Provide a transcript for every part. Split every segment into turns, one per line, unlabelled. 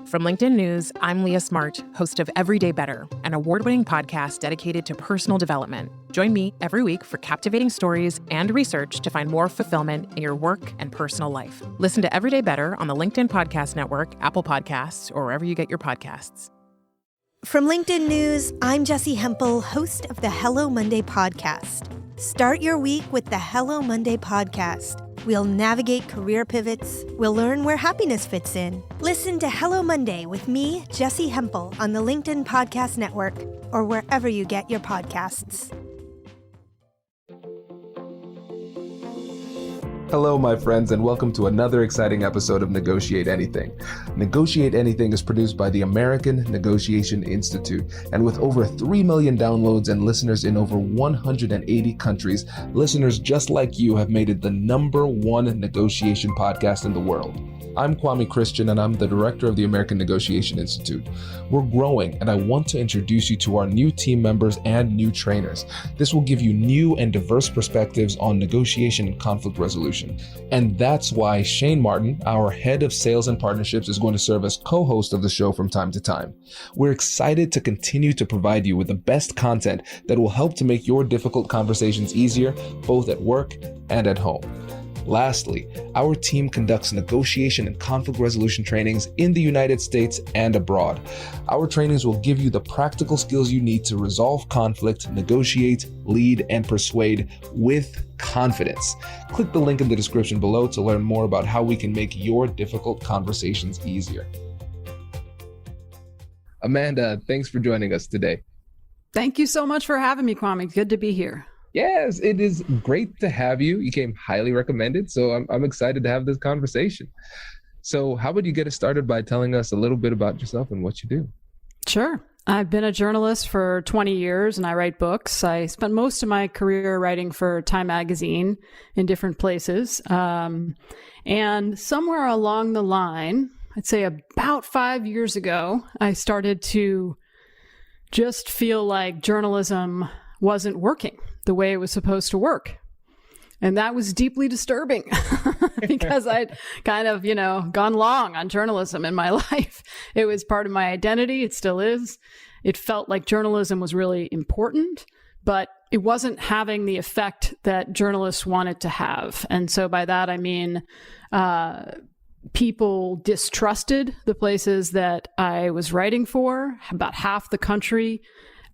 From LinkedIn News, I'm Leah Smart, host of Everyday Better, an award-winning podcast dedicated to personal development. Join me every week for captivating stories and research to find more fulfillment in your work and personal life. Listen to Everyday Better on the LinkedIn Podcast Network, Apple Podcasts, or wherever you get your podcasts.
From LinkedIn News, I'm Jessie Hempel, host of the Hello Monday podcast. Start your week with the Hello Monday podcast. We'll navigate career pivots. We'll learn where happiness fits in. Listen to Hello Monday with me, Jessie Hempel, on the LinkedIn Podcast Network or wherever you get your podcasts.
Hello, my friends, and welcome to another exciting episode of Negotiate Anything. Negotiate Anything is produced by the American Negotiation Institute, and with over 3 million downloads and listeners in over 180 countries, listeners just like you have made it the #1 negotiation podcast in the world. I'm Kwame Christian, and I'm the director of the American Negotiation Institute. We're growing, and I want to introduce you to our new team members and new trainers. This will give you new and diverse perspectives on negotiation and conflict resolution. And that's why Shane Martin, our head of sales and partnerships, is going to serve as co-host of the show from time to time. We're excited to continue to provide you with the best content that will help to make your difficult conversations easier, both at work and at home. Lastly, our team conducts negotiation and conflict resolution trainings in the United States and abroad. Our trainings will give you the practical skills you need to resolve conflict, negotiate, lead, and persuade with confidence. Click the link in the description below to learn more about how we can make your difficult conversations easier. Amanda, thanks for joining us today.
Thank you so much for having me, Kwame. Good to be here.
Yes, it is great to have you. You came highly recommended, so I'm excited to have this conversation. So how about you get us started by telling us a little bit about yourself and what you do?
Sure. I've been a journalist for 20 years and I write books. I spent most of my career writing for Time Magazine in different places. And somewhere along the line, I'd say about 5 years ago, I started to just feel like journalism wasn't working the way it was supposed to work. And that was deeply disturbing because I'd kind of, gone long on journalism in my life. It was part of my identity. It still is. It felt like journalism was really important, but it wasn't having the effect that journalists wanted to have. And so by that, I mean, people distrusted the places that I was writing for. About half the country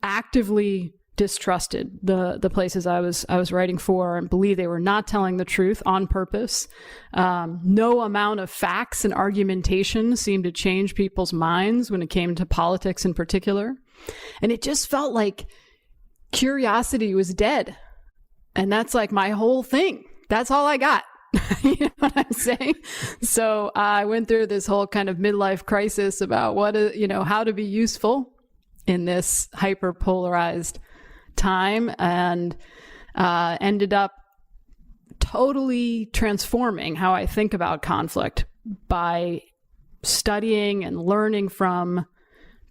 actively distrusted the places I was writing for and believed they were not telling the truth on purpose. No amount of facts and argumentation seemed to change people's minds when it came to politics in particular. And it just felt like curiosity was dead. And that's like my whole thing. That's all I got. You know what I'm saying? So I went through this whole kind of midlife crisis about how to be useful in this hyper polarized time, and ended up totally transforming how I think about conflict by studying and learning from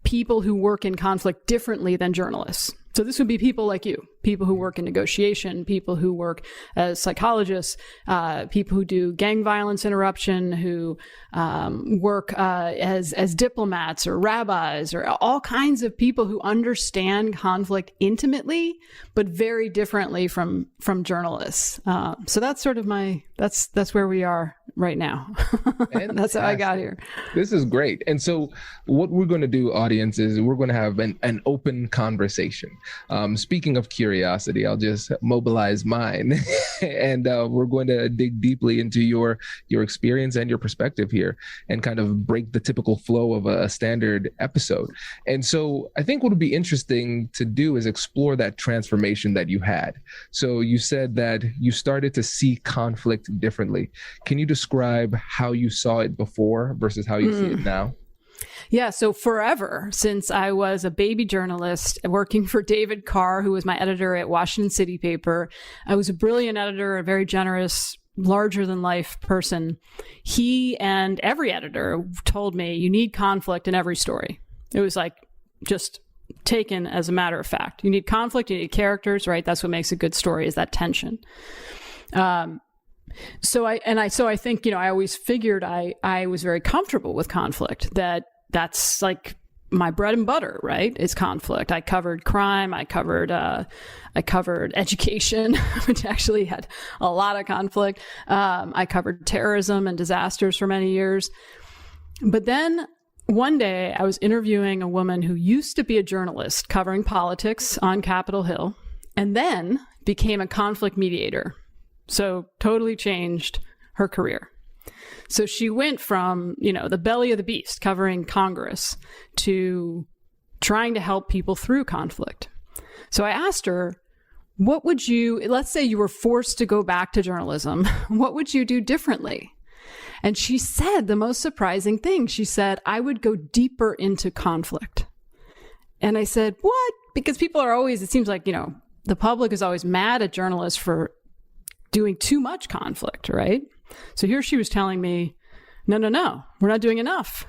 people who work in conflict differently than journalists. So this would be people like you, people who work in negotiation, people who work as psychologists, people who do gang violence interruption, who work as diplomats or rabbis, or all kinds of people who understand conflict intimately, but very differently from journalists. So that's sort of that's where we are right now. That's how I got here.
This is great. And so what we're going to do, audience, is we're going to have an open conversation. Speaking of curiosity, I'll just mobilize mine and we're going to dig deeply into your experience and your perspective here and kind of break the typical flow of a standard episode. And so I think what would be interesting to do is explore that transformation that you had. So you said that you started to see conflict differently. Can you describe how you saw it before versus how you see it now?
Yeah, so forever, since I was a baby journalist working for David Carr, who was my editor at Washington City Paper, I was a brilliant editor, a very generous, larger-than-life person. He and every editor told me, you need conflict in every story. It was like just taken as a matter of fact. You need conflict, you need characters, right? That's what makes a good story, is that tension. So I think, I always figured I was very comfortable with conflict, that that's like my bread and butter, right? Is conflict. I covered crime. I covered education, which actually had a lot of conflict. I covered terrorism and disasters for many years. But then one day I was interviewing a woman who used to be a journalist covering politics on Capitol Hill and then became a conflict mediator. So totally changed her career. So she went from, the belly of the beast covering Congress to trying to help people through conflict. So I asked her, let's say you were forced to go back to journalism, what would you do differently? And she said the most surprising thing. She said, I would go deeper into conflict. And I said, what? Because people are always, it seems like, the public is always mad at journalists for doing too much conflict, right? So here she was telling me, no, we're not doing enough.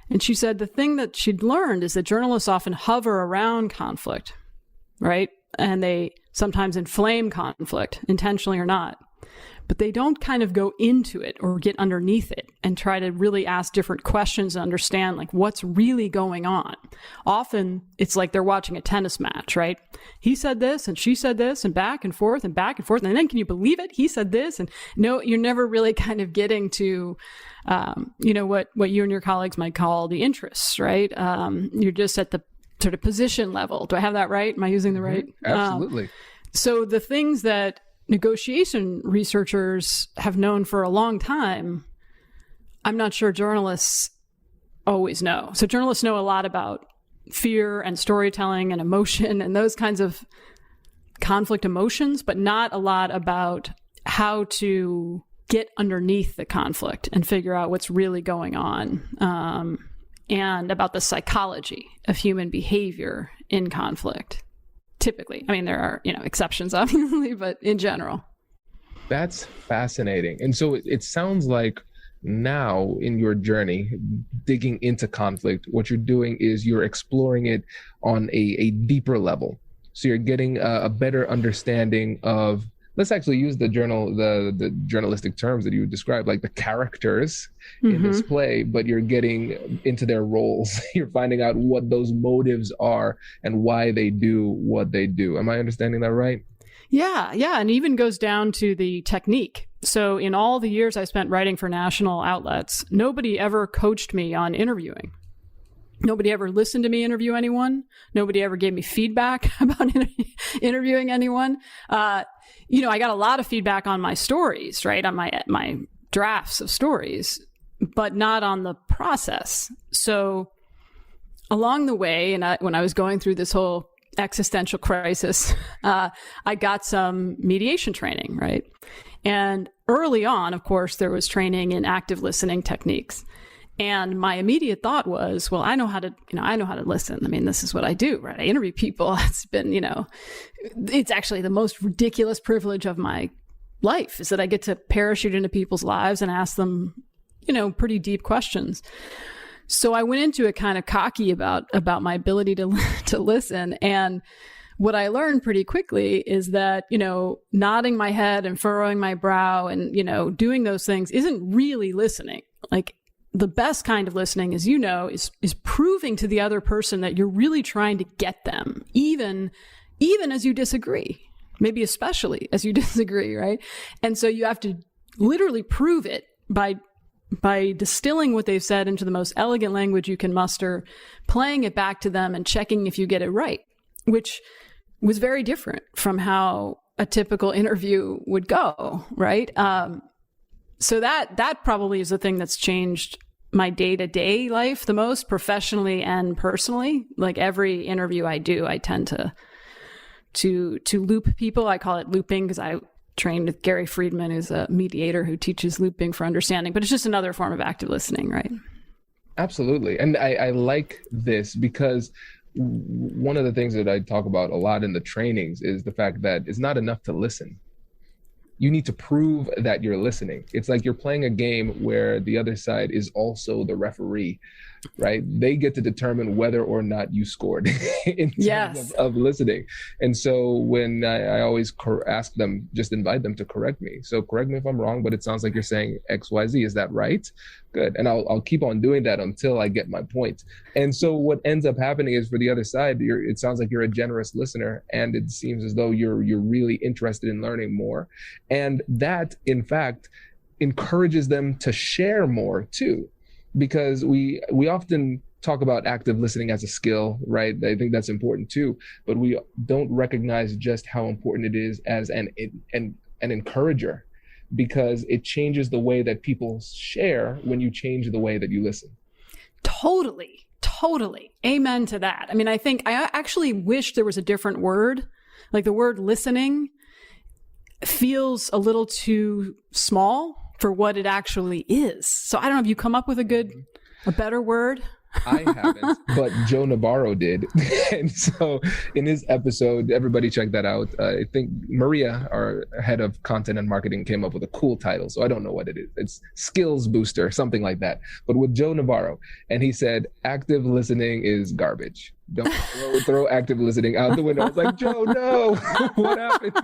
And she said the thing that she'd learned is that journalists often hover around conflict, right? And they sometimes inflame conflict, intentionally or not. But they don't kind of go into it or get underneath it and try to really ask different questions and understand like what's really going on. Often it's like they're watching a tennis match, right? He said this and she said this and back and forth and back and forth. And then can you believe it? He said this. And no, you're never really kind of getting to, what you and your colleagues might call the interests, right? You're just at the sort of position level. Do I have that right? Am I using the right?
Absolutely.
So the things that negotiation researchers have known for a long time, I'm not sure journalists always know. So journalists know a lot about fear and storytelling and emotion and those kinds of conflict emotions, but not a lot about how to get underneath the conflict and figure out what's really going on, and about the psychology of human behavior in conflict. Typically. I mean, there are, exceptions, obviously, but in general.
That's fascinating. And so it sounds like now in your journey, digging into conflict, what you're doing is you're exploring it on a deeper level. So you're getting a better understanding of, let's actually use the journalistic terms that you described, like the characters in this play, but you're getting into their roles. You're finding out what those motives are and why they do what they do. Am I understanding that right?
Yeah. And even goes down to the technique. So in all the years I spent writing for national outlets, nobody ever coached me on interviewing. Nobody ever listened to me interview anyone. Nobody ever gave me feedback about interviewing anyone. I got a lot of feedback on my stories, right? On my drafts of stories, but not on the process. So along the way, and when I was going through this whole existential crisis, I got some mediation training, right? And early on, of course, there was training in active listening techniques. And my immediate thought was, well, I know how to listen. I mean, this is what I do, right? I interview people. It's been, it's actually the most ridiculous privilege of my life is that I get to parachute into people's lives and ask them, pretty deep questions. So I went into it kind of cocky about my ability to listen. And what I learned pretty quickly is that, nodding my head and furrowing my brow and, doing those things isn't really listening. Like, the best kind of listening, as you know, is proving to the other person that you're really trying to get them, even as you disagree, maybe especially as you disagree, right? And so you have to literally prove it by distilling what they've said into the most elegant language you can muster, playing it back to them and checking if you get it right, which was very different from how a typical interview would go, right? So that probably is the thing that's changed my day-to-day life the most, professionally and personally. Like every interview I do, I tend to loop people. I call it looping because I trained with Gary Friedman, who's a mediator who teaches looping for understanding, but it's just another form of active listening, right?
Absolutely. And I like this because one of the things that I talk about a lot in the trainings is the fact that it's not enough to listen. You need to prove that you're listening. It's like you're playing a game where the other side is also the referee. right? They get to determine whether or not you scored in terms of listening. And so when I always ask them, just invite them to correct me. So correct me if I'm wrong, but it sounds like you're saying X, Y, Z. Is that right? Good. And I'll keep on doing that until I get my point. And so what ends up happening is, for the other side, it sounds like you're a generous listener, and it seems as though you're really interested in learning more. And that, in fact, encourages them to share more too, because we often talk about active listening as a skill, right? I think that's important too, but we don't recognize just how important it is as an encourager, because it changes the way that people share when you change the way that you listen.
Totally. Amen to that. I mean, I think I actually wish there was a different word. Like, the word listening feels a little too small for what it actually is. So I don't know if you come up with a better word.
I haven't, but Joe Navarro did. And so in his episode, everybody check that out. I think Maria, our head of content and marketing, came up with a cool title. So I don't know what it is. It's Skills Booster, something like that. But with Joe Navarro. And he said, active listening is garbage. Don't throw active listening out the window. I was like, Joe, no, what happened?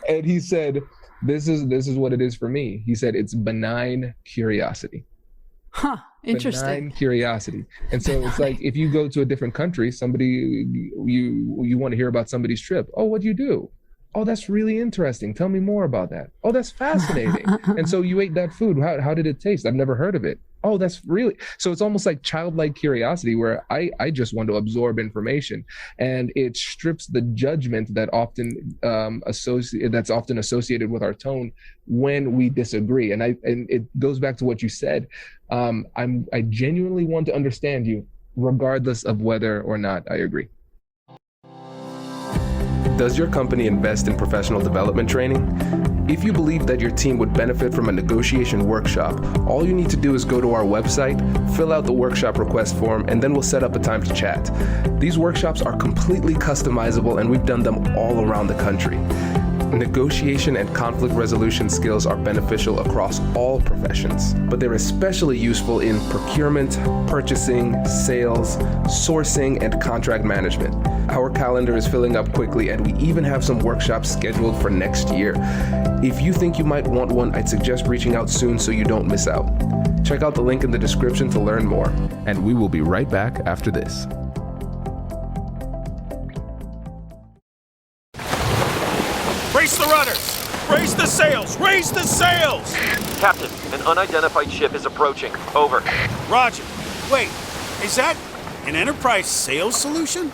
And he said, this is what it is for me. He said, it's benign curiosity.
Huh. Interesting.
Benign curiosity. And so it's like, if you go to a different country, you want to hear about somebody's trip. Oh, what do you do? Oh, that's really interesting. Tell me more about that. Oh, that's fascinating. And so you ate that food. How did it taste? I've never heard of it. Oh, that's really, so it's almost like childlike curiosity, where I just want to absorb information, and it strips the judgment that that's often associated with our tone when we disagree. And it goes back to what you said. I genuinely want to understand you, regardless of whether or not I agree. Does your company invest in professional development training? If you believe that your team would benefit from a negotiation workshop, all you need to do is go to our website, fill out the workshop request form, and then we'll set up a time to chat. These workshops are completely customizable, and we've done them all around the country. Negotiation and conflict resolution skills are beneficial across all professions, but they're especially useful in procurement, purchasing, sales, sourcing, and contract management. Our calendar is filling up quickly, and we even have some workshops scheduled for next year. If you think you might want one, I'd suggest reaching out soon so you don't miss out. Check out the link in the description to learn more, and we will be right back after this.
Brace the rudders! Raise the sails! Raise the sails!
Captain, an unidentified ship is approaching. Over.
Roger. Wait, is that an enterprise sales solution?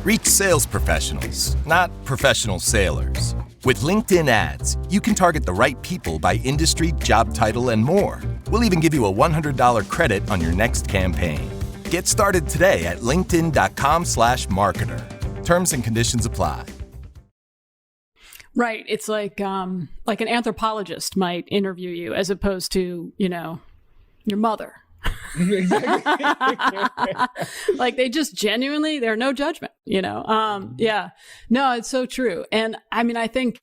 Reach sales professionals, not professional sailors. With LinkedIn ads, you can target the right people by industry, job title, and more. We'll even give you a $100 credit on your next campaign. Get started today at linkedin.com/marketer. Terms and conditions apply.
Right. It's like an anthropologist might interview you, as opposed to, your mother. Like, they just genuinely, there's no judgment, Yeah. No, it's so true. And I mean, I think,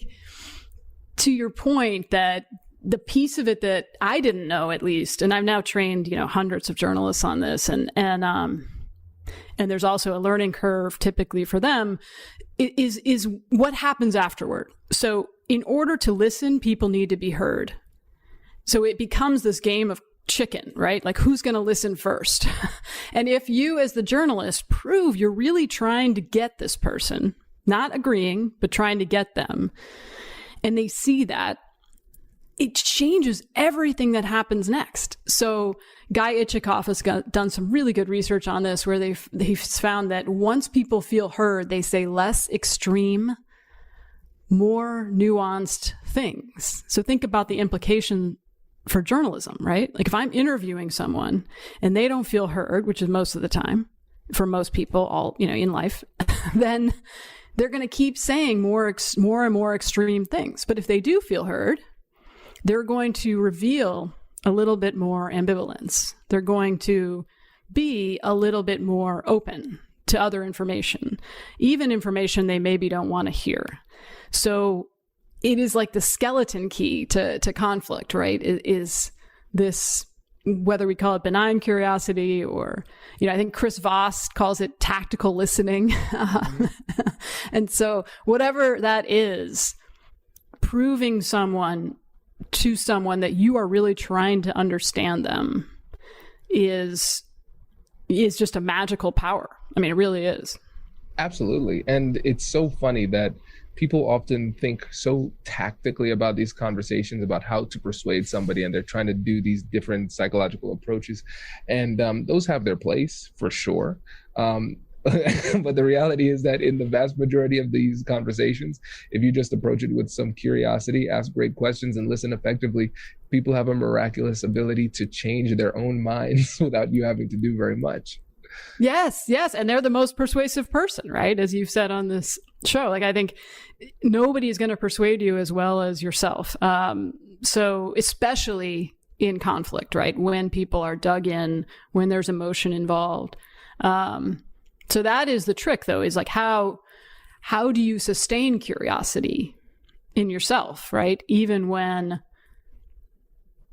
to your point, that the piece of it that I didn't know, at least, and I've now trained, hundreds of journalists on this, and there's also a learning curve typically for them, is what happens afterward. So in order to listen, people need to be heard. So it becomes this game of chicken, right? Like, who's going to listen first? And if you, as the journalist, prove you're really trying to get this person, not agreeing, but trying to get them, and they see that, it changes everything that happens next. So Guy Itchikoff has done some really good research on this, where they've found that once people feel heard, they say less extreme, more nuanced things. So think about the implication for journalism, right? Like, if I'm interviewing someone and they don't feel heard, which is most of the time for most people, in life, then they're going to keep saying more and more extreme things. But if they do feel heard, they're going to reveal a little bit more ambivalence. They're going to be a little bit more open to other information, even information they maybe don't want to hear. So it is like the skeleton key to conflict, right? It is this whether we call it benign curiosity or, I think Chris Voss calls it tactical listening. And so whatever that is, proving to someone that you are really trying to understand them is just a magical power. I mean, it really is.
Absolutely. And it's so funny that people often think so tactically about these conversations about how to persuade somebody, and they're trying to do these different psychological approaches. And those have their place for sure. But the reality is that in the vast majority of these conversations, if you just approach it with some curiosity, ask great questions, and listen effectively, people have a miraculous ability to change their own minds without you having to do very much.
Yes. And they're the most persuasive person, right? As you've said on this show, like, I think nobody is going to persuade you as well as yourself. So especially in conflict, right? When people are dug in, when there's emotion involved. So that is the trick, though, is like, how do you sustain curiosity in yourself, right? Even when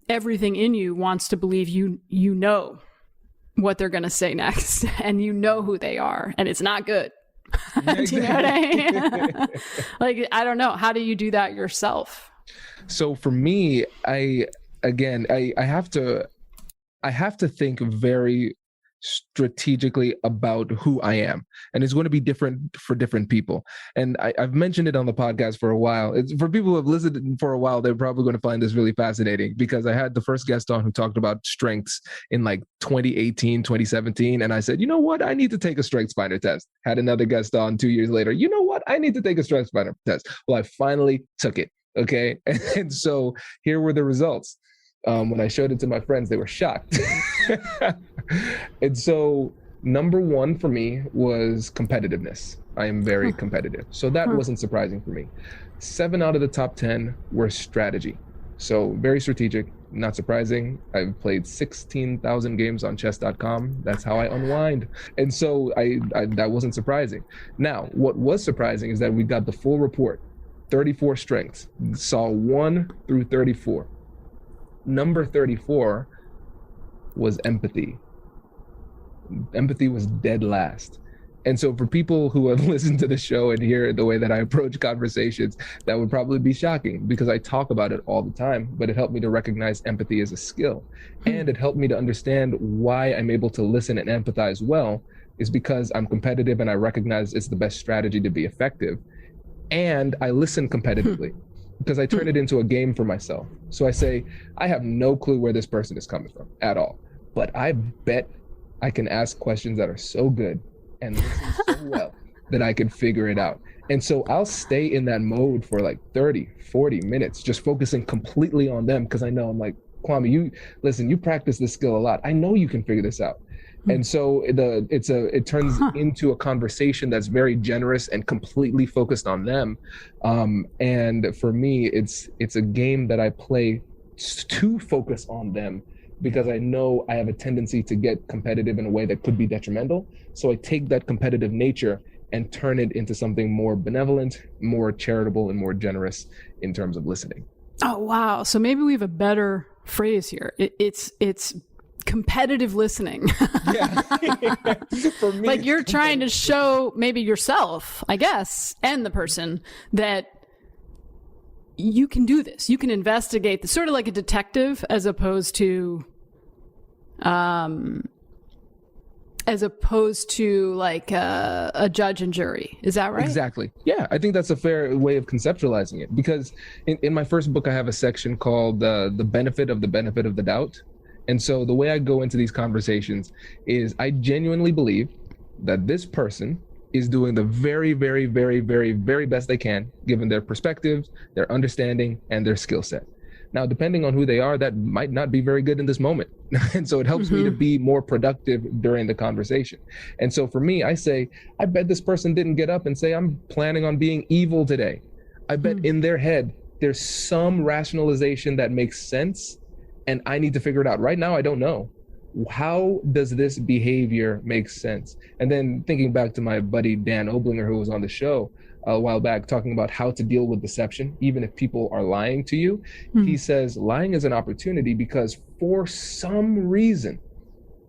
everything in you wants to believe you know what they're going to say next, and you know who they are, and it's not good. Do you know what I mean? Like, I don't know. How do you do that yourself?
So for me, I have to think very strategically about who I am, and it's going to be different for different people. And I've mentioned it on the podcast for a while. For people who have listened for a while, they're probably going to find this really fascinating, because I had the first guest on who talked about strengths in like 2018, 2017. And I said, you know what? I need to take a strengths finder test. Had another guest on 2 years later. You know what? I need to take a strengths finder test. Well, I finally took it. Okay. And so here were the results. When I showed it to my friends, they were shocked. And so number one for me was competitiveness. I am very competitive. So that wasn't surprising for me. 7 out of the top 10 were strategy. So very strategic, not surprising. I've played 16,000 games on chess.com. That's how I unwind. And so I that wasn't surprising. Now, what was surprising is that we got the full report, 34 strengths, saw 1 through 34. Number 34 was empathy. Empathy was dead last. And so for people who have listened to the show and hear the way that I approach conversations, that would probably be shocking, because I talk about it all the time, but it helped me to recognize empathy as a skill. And it helped me to understand why I'm able to listen and empathize well is because I'm competitive, and I recognize it's the best strategy to be effective. And I listen competitively. Because I turn it into a game for myself. So I say, I have no clue where this person is coming from at all, but I bet I can ask questions that are so good and listen so well that I can figure it out. And so I'll stay in that mode for like 30, 40 minutes, just focusing completely on them, because I know, I'm like, Kwame, you practice this skill a lot. I know you can figure this out. And so it turns into a conversation that's very generous and completely focused on them. And for me, it's a game that I play to focus on them, because I know I have a tendency to get competitive in a way that could be detrimental. So I take that competitive nature and turn it into something more benevolent, more charitable, and more generous in terms of listening.
Oh, wow. So maybe we have a better phrase here. It's competitive listening.
Yeah. For me,
like, you're trying to show maybe yourself, I guess, and the person that you can do this. You can investigate this, sort of like a detective, as opposed to like a judge and jury. Is that right?
Exactly. Yeah, I think that's a fair way of conceptualizing it, because in my first book, I have a section called the benefit of the doubt. And so the way I go into these conversations is I genuinely believe that this person is doing the very, very, very, very, very best they can, given their perspectives, their understanding, and their skill set. Now, depending on who they are, that might not be very good in this moment. And so it helps me to be more productive during the conversation. And so for me, I say, I bet this person didn't get up and say, I'm planning on being evil today. I bet in their head, there's some rationalization that makes sense, and I need to figure it out. Right now, I don't know. how does this behavior make sense? And then thinking back to my buddy Dan Oblinger, who was on the show a while back, talking about how to deal with deception, even if people are lying to you. He says lying is an opportunity because for some reason,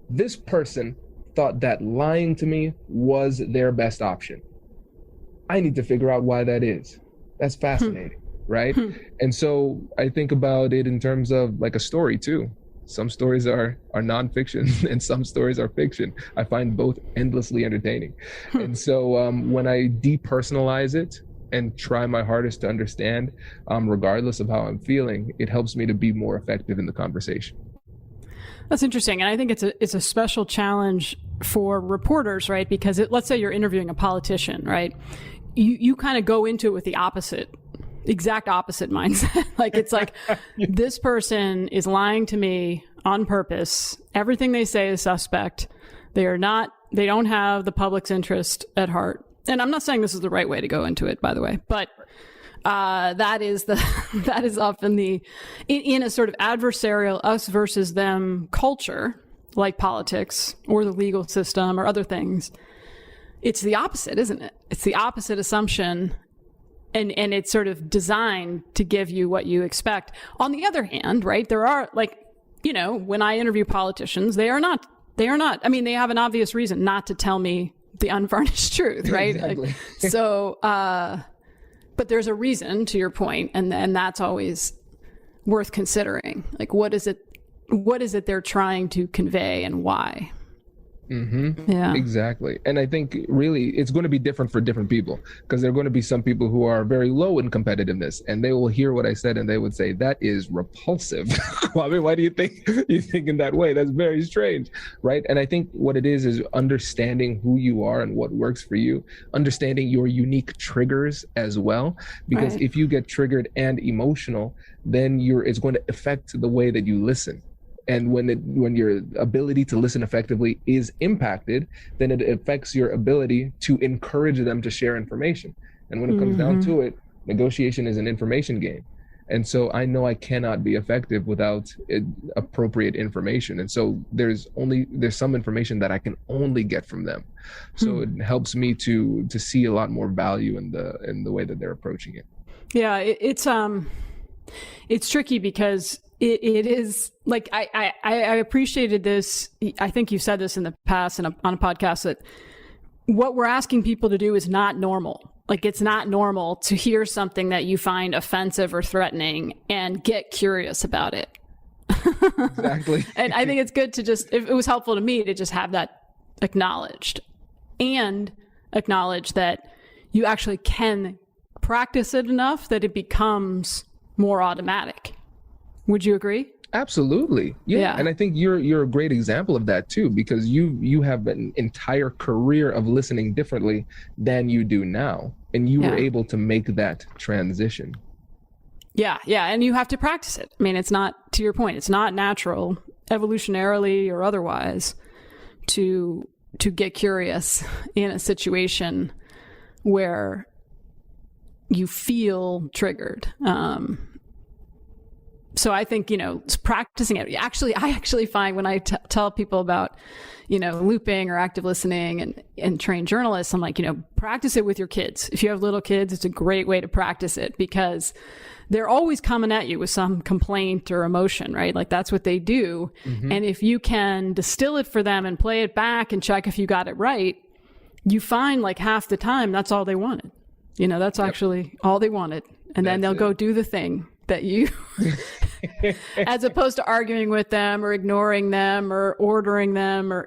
this person thought that lying to me was their best option. I need to figure out why that is. That's fascinating, right? And so I think about it in terms of like a story too. Some stories are nonfiction and some stories are fiction. I find both endlessly entertaining. And so when I depersonalize it and try my hardest to understand, regardless of how I'm feeling, it helps me to be more effective in the conversation.
That's interesting. And I think it's a special challenge for reporters, right? Because let's say you're interviewing a politician, right? You kind of go into it with the exact opposite mindset. Like, it's like, this person is lying to me on purpose. Everything they say is suspect. They don't have the public's interest at heart. And I'm not saying this is the right way to go into it, by the way, but that is often in a sort of adversarial us versus them culture, like politics or the legal system or other things. It's the opposite, isn't it? It's the opposite assumption. And it's sort of designed to give you what you expect. On the other hand, right, there are, like, when I interview politicians, they are not, I mean, they have an obvious reason not to tell me the unvarnished truth, right?
Exactly.
Like, so, but there's a reason, to your point, and that's always worth considering. Like, what is it they're trying to convey and why? Yeah,
exactly. And I think really it's going to be different for different people, because there are going to be some people who are very low in competitiveness and they will hear what I said and they would say, that is repulsive. I mean, why do you think in that way? That's very strange, right? And I think what it is understanding who you are and what works for you, understanding your unique triggers as well, because if you get triggered and emotional, then it's going to affect the way that you listen. And when your ability to listen effectively is impacted, then it affects your ability to encourage them to share information. And when it comes down to it, negotiation is an information game. And so I know I cannot be effective without appropriate information. And so there's some information that I can only get from them. So it helps me to see a lot more value in the way that they're approaching it.
Yeah, it's tricky because it is like, I appreciated this. I think you've said this in the past on a podcast, that what we're asking people to do is not normal. Like, it's not normal to hear something that you find offensive or threatening and get curious about it.
Exactly.
And I think it's good to it was helpful to me to just have that acknowledged, and acknowledge that you actually can practice it enough that it becomes more automatic. Would you agree?
Absolutely. Yeah. And I think you're a great example of that too, because you have an entire career of listening differently than you do now. And you were able to make that transition.
Yeah. Yeah. And you have to practice it. I mean, it's not, to your point, it's not natural, evolutionarily or otherwise, to get curious in a situation where you feel triggered. So I think, practicing it. I actually find when I tell people about, looping or active listening and train journalists, I'm like, practice it with your kids. If you have little kids, it's a great way to practice it, because they're always coming at you with some complaint or emotion, right? Like, that's what they do. And if you can distill it for them and play it back and check if you got it right, you find like half the time that's all they wanted. That's actually all they wanted. And then they'll go do the thing that you, as opposed to arguing with them or ignoring them or ordering them, or,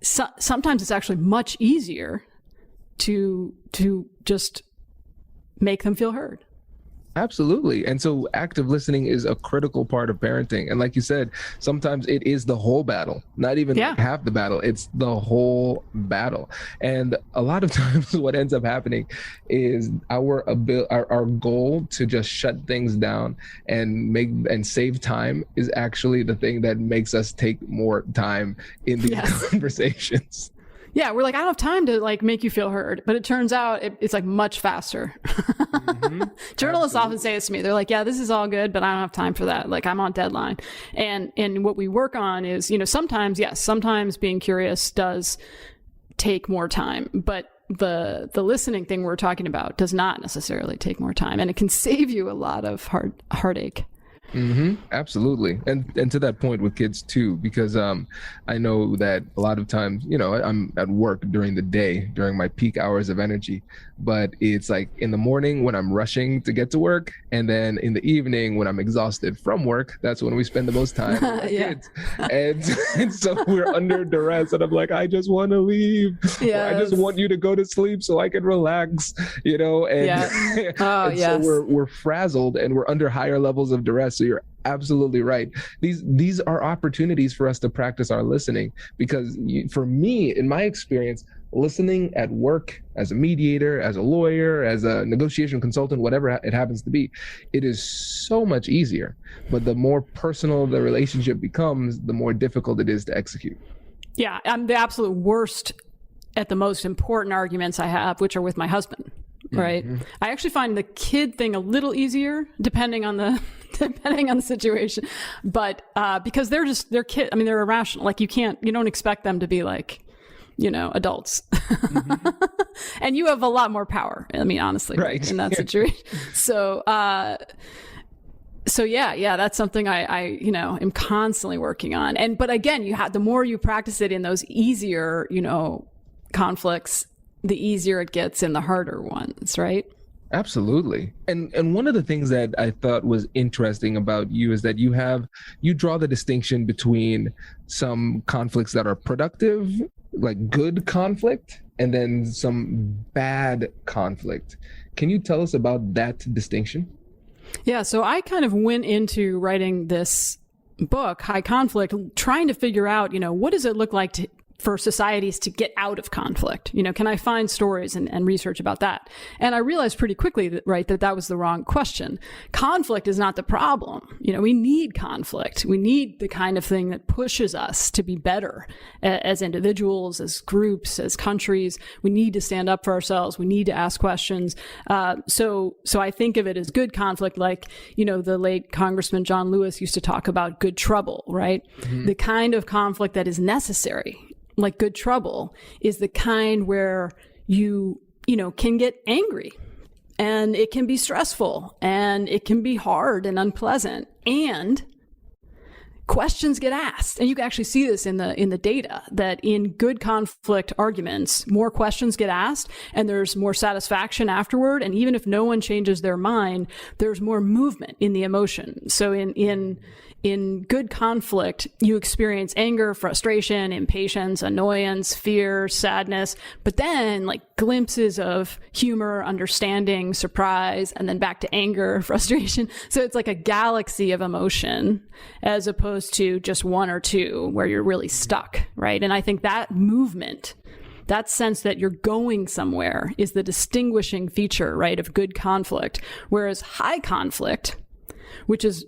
sometimes it's actually much easier to just make them feel heard.
Absolutely. And so active listening is a critical part of parenting. And like you said, sometimes it is the whole battle, not even half the battle. It's the whole battle. And a lot of times what ends up happening is our goal to just shut things down and save time is actually the thing that makes us take more time in these conversations.
Yeah, we're like, I don't have time to like make you feel heard. But it turns out it's like much faster. Journalists often say this to me. They're like, yeah, this is all good, but I don't have time for that. Like I'm on deadline. And what we work on is, sometimes being curious does take more time, but the listening thing we're talking about does not necessarily take more time, and it can save you a lot of heartache.
Absolutely. And to that point with kids too, because I know that a lot of times, I'm at work during the day, during my peak hours of energy, but it's like in the morning when I'm rushing to get to work, and then in the evening when I'm exhausted from work, that's when we spend the most time with my kids. And so we're under duress, and I'm like, I just want to leave. I just want you to go to sleep so I can relax, and, so we're frazzled and we're under higher levels of duress. So you're absolutely right. These are opportunities for us to practice our listening, because for me, in my experience, listening at work, as a mediator, as a lawyer, as a negotiation consultant, whatever it happens to be, it is so much easier. But the more personal the relationship becomes, the more difficult it is to execute.
Yeah, I'm the absolute worst at the most important arguments I have, which are with my husband. Right. I actually find the kid thing a little easier depending on the situation, but because they're kids. I mean, they're irrational. Like you don't expect them to be like, adults. And you have a lot more power. I mean, honestly, right, in that situation. So yeah, that's something I am constantly working on. But again, the more you practice it in those easier, conflicts, the easier it gets in the harder ones, right?
Absolutely. And one of the things that I thought was interesting about you is that you draw the distinction between some conflicts that are productive, like good conflict, and then some bad conflict. Can you tell us about that distinction?
Yeah, so I kind of went into writing this book, High Conflict, trying to figure out, what does it look like for societies to get out of conflict? Can I find stories and research about that? And I realized pretty quickly that was the wrong question. Conflict is not the problem. We need conflict. We need the kind of thing that pushes us to be better as individuals, as groups, as countries. We need to stand up for ourselves. We need to ask questions. So I think of it as good conflict, like, the late Congressman John Lewis used to talk about good trouble, right? The kind of conflict that is necessary. Like good trouble is the kind where you can get angry, and it can be stressful, and it can be hard and unpleasant, and questions get asked. And you can actually see this in the data, that in good conflict arguments, more questions get asked and there's more satisfaction afterward. And even if no one changes their mind, there's more movement in the emotion. So in good conflict, you experience anger, frustration, impatience, annoyance, fear, sadness, but then like glimpses of humor, understanding, surprise, and then back to anger, frustration. So it's like a galaxy of emotion as opposed to just one or two where you're really stuck, right? And I think that movement, that sense that you're going somewhere, is the distinguishing feature, right, of good conflict. Whereas high conflict, which is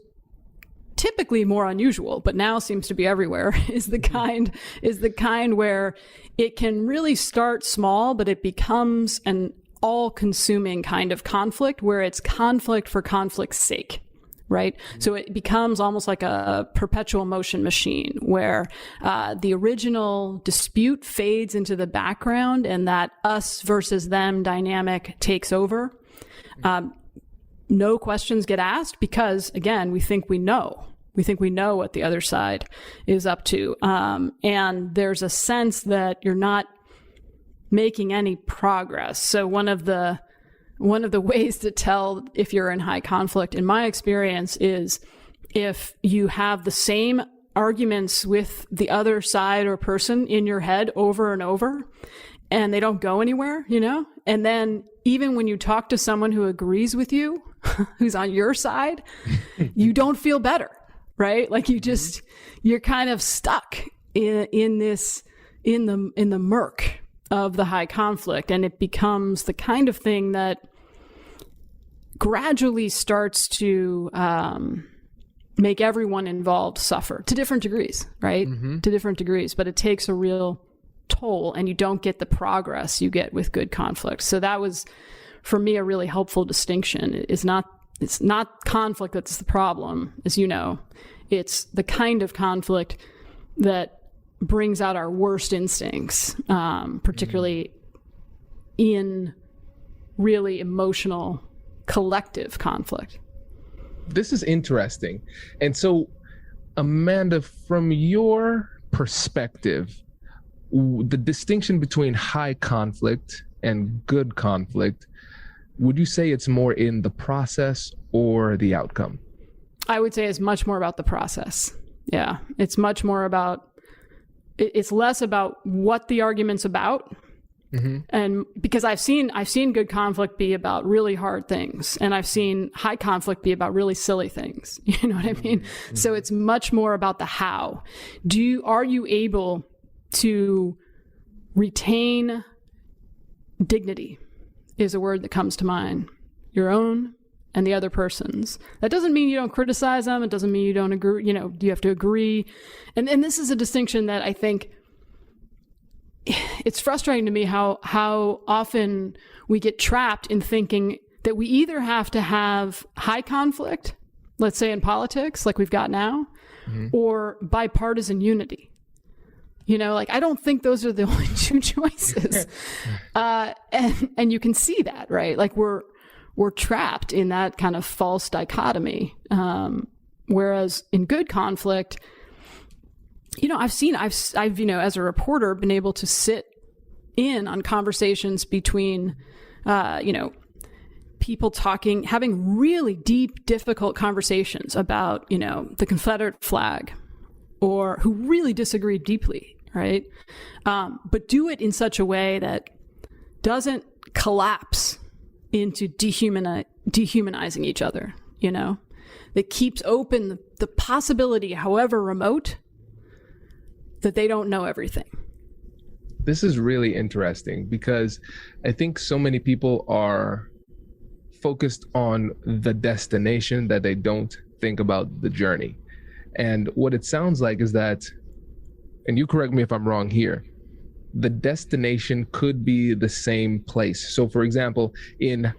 typically more unusual, but now seems to be everywhere, is the kind where it can really start small, but it becomes an all-consuming kind of conflict where it's conflict for conflict's sake, right? So it becomes almost like a perpetual motion machine where the original dispute fades into the background and that us versus them dynamic takes over. No questions get asked because, again, we think we know. We think we know what the other side is up to. And there's a sense that you're not making any progress. So one of the ways to tell if you're in high conflict, in my experience, is if you have the same arguments with the other side or person in your head over and over, and they don't go anywhere, and then even when you talk to someone who agrees with you, who's on your side, you don't feel better, right? Like you're kind of stuck in the murk of the high conflict. And it becomes the kind of thing that gradually starts to make everyone involved suffer to different degrees, right? To different degrees. But it takes a real toll, and you don't get the progress you get with good conflict. So that was, for me, a really helpful distinction. It's not conflict that's the problem, as you know. It's the kind of conflict that brings out our worst instincts, particularly in really emotional, collective conflict.
This is interesting. And so, Amanda, from your perspective, the distinction between high conflict and good conflict, would you say it's more in the process or the outcome?
I would say it's much more about the process. Yeah. It's much more about, it's less about what the argument's about. Mm-hmm. And because I've seen good conflict be about really hard things, and I've seen high conflict be about really silly things. You know what I mean? Mm-hmm. So it's much more about the how. Are you able to retain dignity is a word that comes to mind. Your own and the other person's. That doesn't mean you don't criticize them. It doesn't mean you don't agree. You know, you have to agree. And this is a distinction that I think it's frustrating to me how often we get trapped in thinking that we either have to have high conflict, let's say in politics, like we've got now, mm-hmm. or bipartisan unity. You know, like, I don't think those are the only two choices. And you can see that, right? Like we're trapped in that kind of false dichotomy. Whereas in good conflict, you know, I've you know, as a reporter, been able to sit in on conversations between, you know, people having really deep, difficult conversations about, you know, the Confederate flag, or who really disagree deeply. Right. But do it in such a way that doesn't collapse into dehumanizing each other, you know, that keeps open the possibility, however remote, that they don't know everything.
This is really interesting because I think so many people are focused on the destination that they don't think about the journey. And what it sounds like is that, and you correct me if I'm wrong here, the destination could be the same place. So for example, in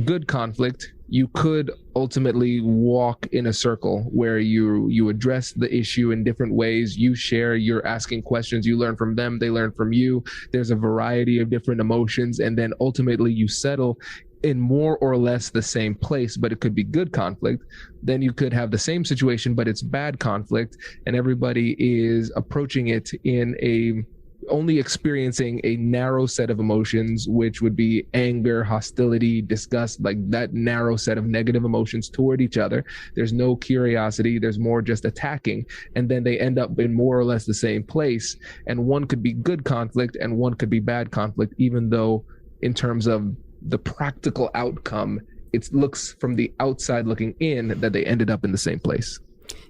good conflict, you could ultimately walk in a circle where you address the issue in different ways. You share, you're asking questions, you learn from them, they learn from you. There's a variety of different emotions, and then ultimately you settle in more or less the same place, but it could be good conflict. Then you could have the same situation, but it's bad conflict, and everybody is approaching it in only experiencing a narrow set of emotions, which would be anger, hostility, disgust, like that narrow set of negative emotions toward each other. There's no curiosity. There's more just attacking. And then they end up in more or less the same place. And one could be good conflict and one could be bad conflict, even though in terms of the practical outcome, it looks from the outside looking in that they ended up in the same place.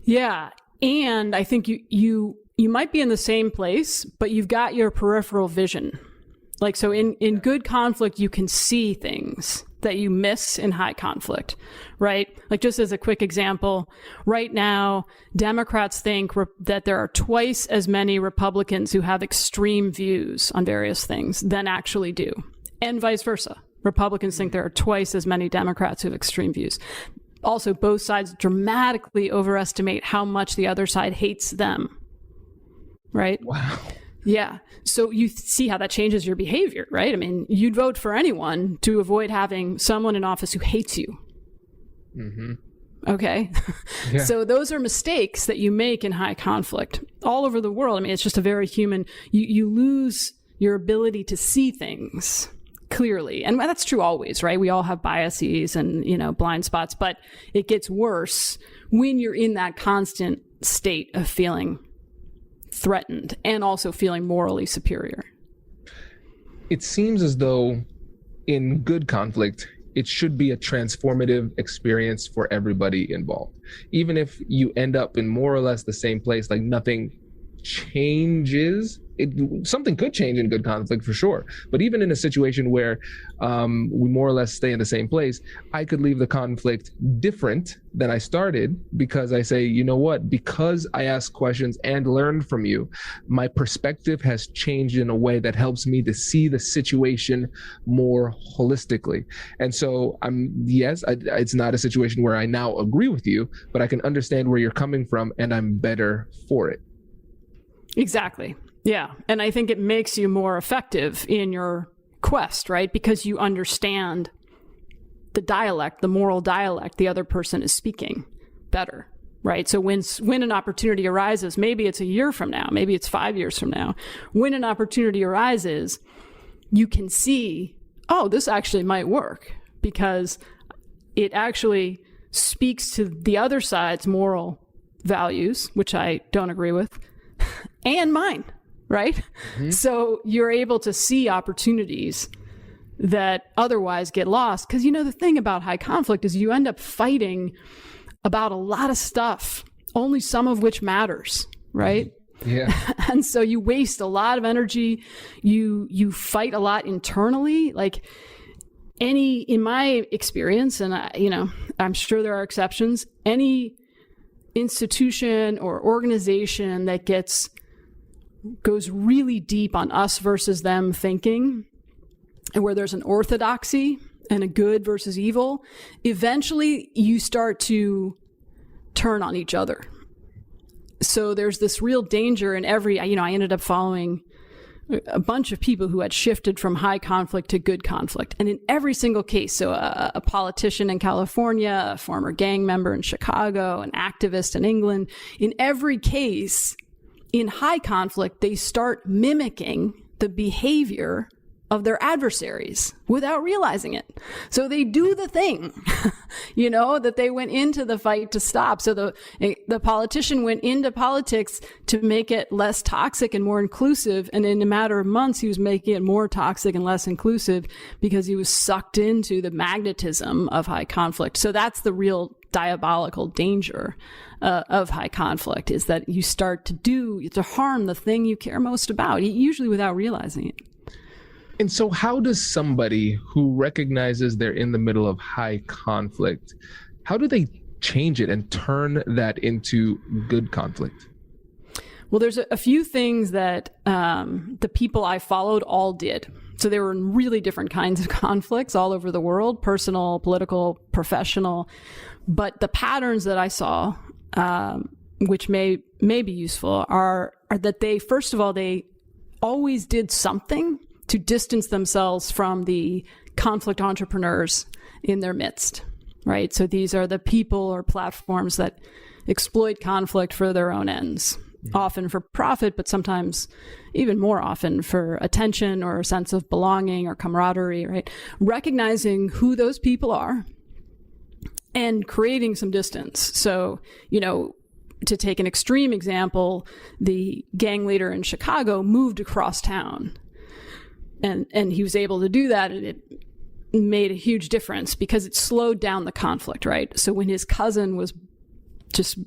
Yeah.
And I think you might be in the same place, but you've got your peripheral vision. Like, so in good conflict, you can see things that you miss in high conflict, right? Like, just as a quick example, right now, Democrats think that there are twice as many Republicans who have extreme views on various things than actually do, and vice versa. Republicans think there are twice as many Democrats who have extreme views. Also, both sides dramatically overestimate how much the other side hates them. Right?
Wow.
Yeah. So you see how that changes your behavior, right? I mean, you'd vote for anyone to avoid having someone in office who hates you. Mm-hmm. Okay. Yeah. So those are mistakes that you make in high conflict all over the world. I mean, it's just a very human, you lose your ability to see things clearly. And that's true always, right? We all have biases and, you know, blind spots, but it gets worse when you're in that constant state of feeling threatened and also feeling morally superior.
It seems as though in good conflict, it should be a transformative experience for everybody involved. Even if you end up in more or less the same place, like nothing changes. Something could change in good conflict for sure. But even in a situation where we more or less stay in the same place, I could leave the conflict different than I started because I say, you know what, because I asked questions and learned from you, my perspective has changed in a way that helps me to see the situation more holistically. And so it's not a situation where I now agree with you, but I can understand where you're coming from and I'm better for it.
Exactly. Yeah. And I think it makes you more effective in your quest, right? Because you understand the dialect, the moral dialect the other person is speaking better, right? So when an opportunity arises, maybe it's a year from now, maybe it's 5 years from now, when an opportunity arises, you can see, oh, this actually might work because it actually speaks to the other side's moral values, which I don't agree with, and mine. Right? Mm-hmm. So you're able to see opportunities that otherwise get lost. Because, the thing about high conflict is you end up fighting about a lot of stuff, only some of which matters, right?
Yeah.
And so you waste a lot of energy. You fight a lot internally. Like in my experience, and I'm sure there are exceptions, any institution or organization that goes really deep on us versus them thinking, and where there's an orthodoxy and a good versus evil, eventually you start to turn on each other. So there's this real danger in I ended up following a bunch of people who had shifted from high conflict to good conflict. And in every single case, so a politician in California, a former gang member in Chicago, an activist in England, in every case, in high conflict, they start mimicking the behavior of their adversaries without realizing it. So they do the thing, that they went into the fight to stop. So the politician went into politics to make it less toxic and more inclusive. And in a matter of months, he was making it more toxic and less inclusive because he was sucked into the magnetism of high conflict. So that's the real diabolical danger of high conflict, is that you start to harm the thing you care most about, usually without realizing it.
And so how does somebody who recognizes they're in the middle of high conflict, how do they change it and turn that into good conflict?
Well, there's a few things that the people I followed all did. So they were in really different kinds of conflicts all over the world, personal, political, professional. But the patterns that I saw, which may be useful, are that they, first of all, they always did something to distance themselves from the conflict entrepreneurs in their midst, right? So these are the people or platforms that exploit conflict for their own ends, often for profit, but sometimes even more often for attention or a sense of belonging or camaraderie, right? Recognizing who those people are and creating some distance. So, to take an extreme example, the gang leader in Chicago moved across town. And he was able to do that, and it made a huge difference because it slowed down the conflict, right? So when his cousin was just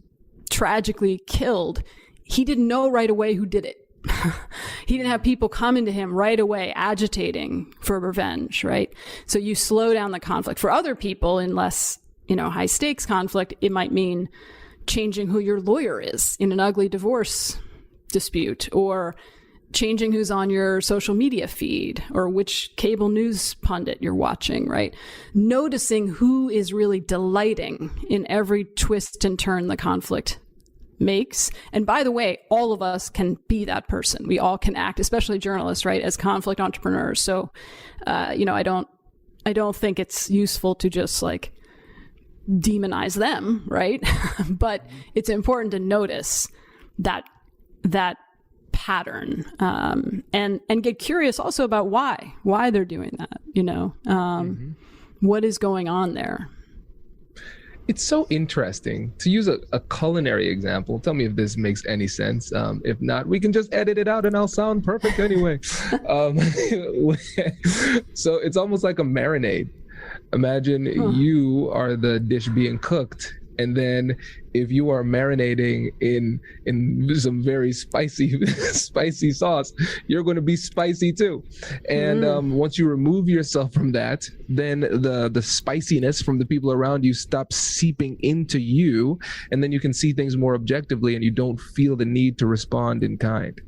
tragically killed, he didn't know right away who did it. He didn't have people coming to him right away agitating for revenge, right? So you slow down the conflict. For other people in less, high stakes conflict, it might mean changing who your lawyer is in an ugly divorce dispute, or changing who's on your social media feed, or which cable news pundit you're watching, right? Noticing who is really delighting in every twist and turn the conflict makes. And by the way, all of us can be that person. We all can act, especially journalists, right, as conflict entrepreneurs. So, I don't think it's useful to just demonize them, right? But it's important to notice that pattern, and get curious also about why they're doing that, what is going on there.
It's so interesting. To use a culinary example, tell me if this makes any sense. If not, we can just edit it out and I'll sound perfect anyway. So it's almost like a marinade. Imagine you are the dish being cooked And then if you are marinating in some very spicy spicy sauce, you're going to be spicy too. And once you remove yourself from that, then the spiciness from the people around you stops seeping into you, and then you can see things more objectively, and you don't feel the need to respond in kind.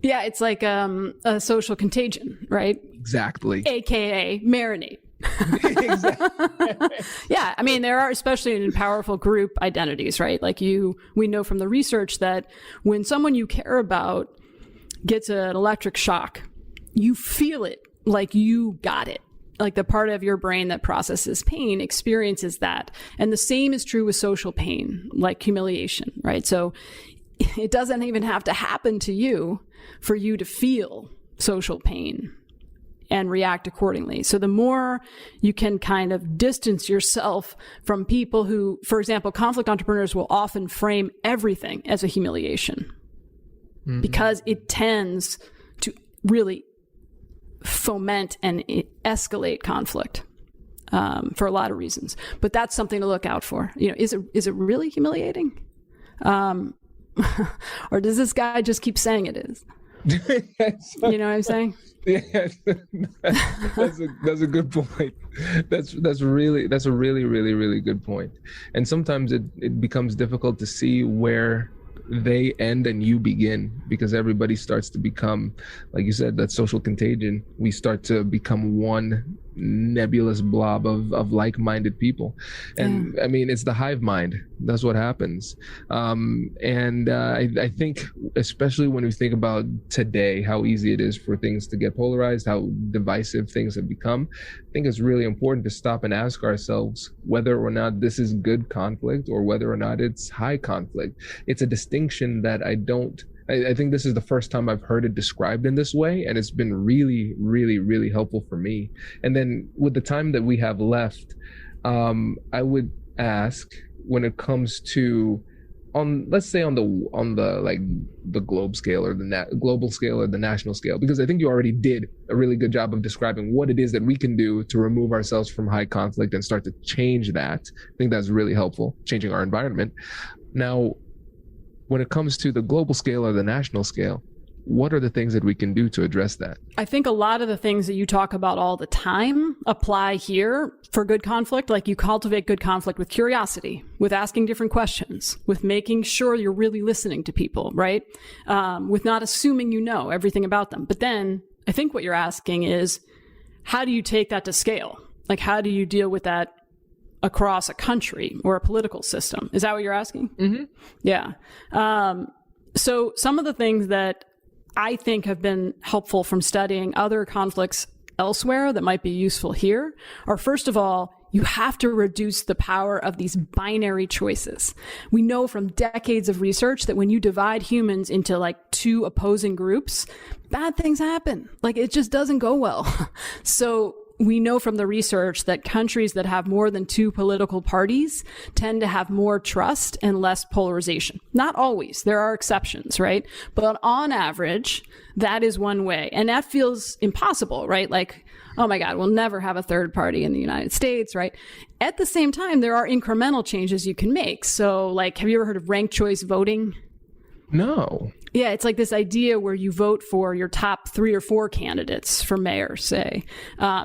Yeah, it's like a social contagion, right?
Exactly.
AKA marinate.
Exactly.
Yeah, I mean, there are, especially in powerful group identities, right? Like we know from the research that when someone you care about gets an electric shock, you feel it like you got it. Like the part of your brain that processes pain experiences that. And the same is true with social pain, like humiliation, right? So it doesn't even have to happen to you for you to feel social pain and react accordingly. So the more you can kind of distance yourself from people who, for example, conflict entrepreneurs will often frame everything as a humiliation because it tends to really foment and escalate conflict for a lot of reasons. But that's something to look out for. You know, is it really humiliating? Or does this guy just keep saying it is? You know what I'm saying?
Yeah, that's a good point. That's a really really good point. And sometimes it becomes difficult to see where they end and you begin, because everybody starts to become, like you said, that social contagion. We start to become one nebulous blob of like-minded people. And I mean, it's the hive mind. That's what happens. I think, especially when we think about today, how easy it is for things to get polarized, how divisive things have become, I think it's really important to stop and ask ourselves whether or not this is good conflict or whether or not it's high conflict. It's a distinction that I think this is the first time I've heard it described in this way, and it's been really, really, really helpful for me. And then with the time that we have left, I would ask, when it comes to, let's say on the like the globe scale or the global scale or the national scale, because I think you already did a really good job of describing what it is that we can do to remove ourselves from high conflict and start to change that. I think that's really helpful, changing our environment. Now, when it comes to the global scale or the national scale, what are the things that we can do to address that?
I think a lot of the things that you talk about all the time apply here for good conflict. Like, you cultivate good conflict with curiosity, with asking different questions, with making sure you're really listening to people, right? With not assuming you know everything about them. But then I think what you're asking is, how do you take that to scale? Like, how do you deal with that across a country or a political system? Is that what you're asking? Mm-hmm. Yeah. So some of the things that I think have been helpful from studying other conflicts elsewhere that might be useful here are, first of all, you have to reduce the power of these binary choices. We know from decades of research that when you divide humans into like two opposing groups, bad things happen. Like, it just doesn't go well. So we know from the research that countries that have more than two political parties tend to have more trust and less polarization. Not always. There are exceptions, right? But on average, that is one way. And that feels impossible, right? Like, oh my God, we'll never have a third party in the United States, right? At the same time, there are incremental changes you can make. So, like, have you ever heard of ranked choice voting?
No.
Yeah, it's like this idea where you vote for your top 3 or 4 candidates for mayor, say.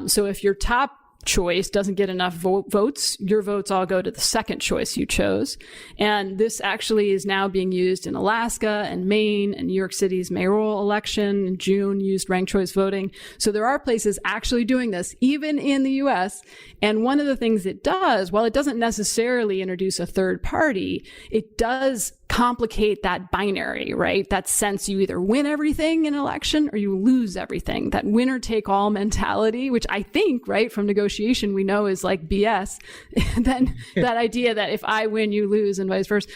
So if your top choice doesn't get enough votes, your votes all go to the second choice you chose. And this actually is now being used in Alaska and Maine, and New York City's mayoral election in June used ranked choice voting. So there are places actually doing this, even in the US. And one of the things it does, while it doesn't necessarily introduce a third party, it does complicate that binary, right? That sense you either win everything in an election or you lose everything. That winner take all mentality, which I think, right, from negotiation we know is like BS. And then that idea that if I win, you lose, and vice versa.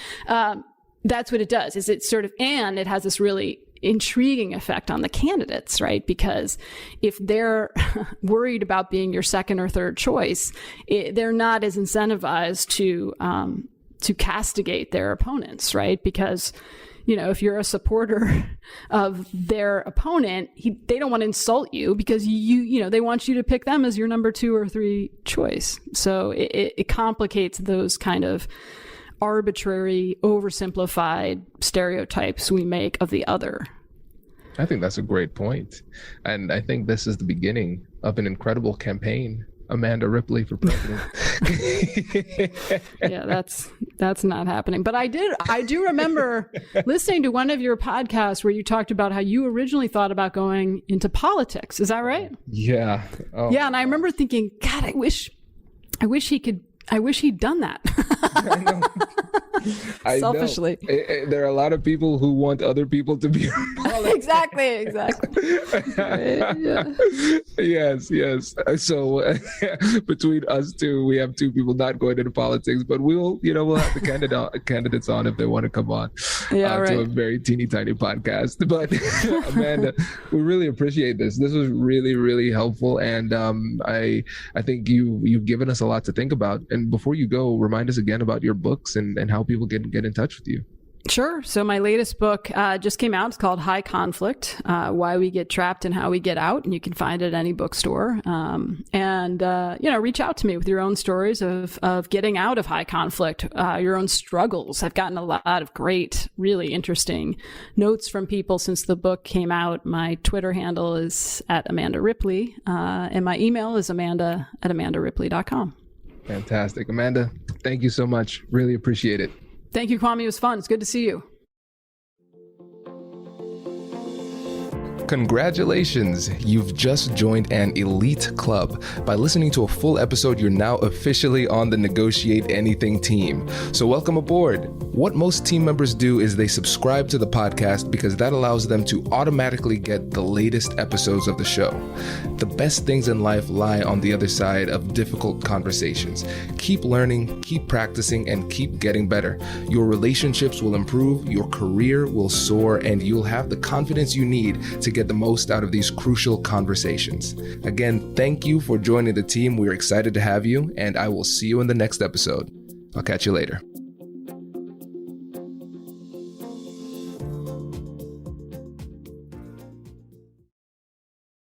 That's what it does, is it sort of, and it has this really intriguing effect on the candidates, right? Because if they're worried about being your second or third choice, they're not as incentivized to castigate their opponents, right? Because, you know, if you're a supporter of their opponent, they don't want to insult you because you know, they want you to pick them as your number 2 or 3 choice. So it complicates those kind of arbitrary, oversimplified stereotypes we make of the other.
I think that's a great point. And I think this is the beginning of an incredible campaign. Amanda Ripley for president.
Yeah, that's not happening. But I do remember listening to one of your podcasts where you talked about how you originally thought about going into politics. Is that right?
Yeah. Oh.
Yeah, and I remember thinking, God, I wish he'd done that.
I know.
Selfishly.
There are a lot of people who want other people to be
Exactly. Right, yeah.
Yes. So between us two, we have two people not going into politics, but we'll have the candidates on if they want to come on to a very teeny tiny podcast. But Amanda, we really appreciate this. This was really, really helpful. And I think you've given us a lot to think about. And before you go, remind us again about your books and how people can get in touch with you.
Sure. So my latest book just came out. It's called High Conflict, Why We Get Trapped and How We Get Out. And you can find it at any bookstore. Reach out to me with your own stories of getting out of high conflict, your own struggles. I've gotten a lot of great, really interesting notes from people since the book came out. My Twitter handle is @Amanda Ripley, and my email is amanda@amandaripley.com.
Fantastic. Amanda, thank you so much. Really appreciate it.
Thank you, Kwame. It was fun. It's good to see you.
Congratulations! You've just joined an elite club. By listening to a full episode, you're now officially on the Negotiate Anything team. So welcome aboard. What most team members do is they subscribe to the podcast because that allows them to automatically get the latest episodes of the show. The best things in life lie on the other side of difficult conversations. Keep learning, keep practicing, and keep getting better. Your relationships will improve, your career will soar, and you'll have the confidence you need to get the most out of these crucial conversations. Again, thank you for joining the team. We're excited to have you, and I will see you in the next episode. I'll catch you later.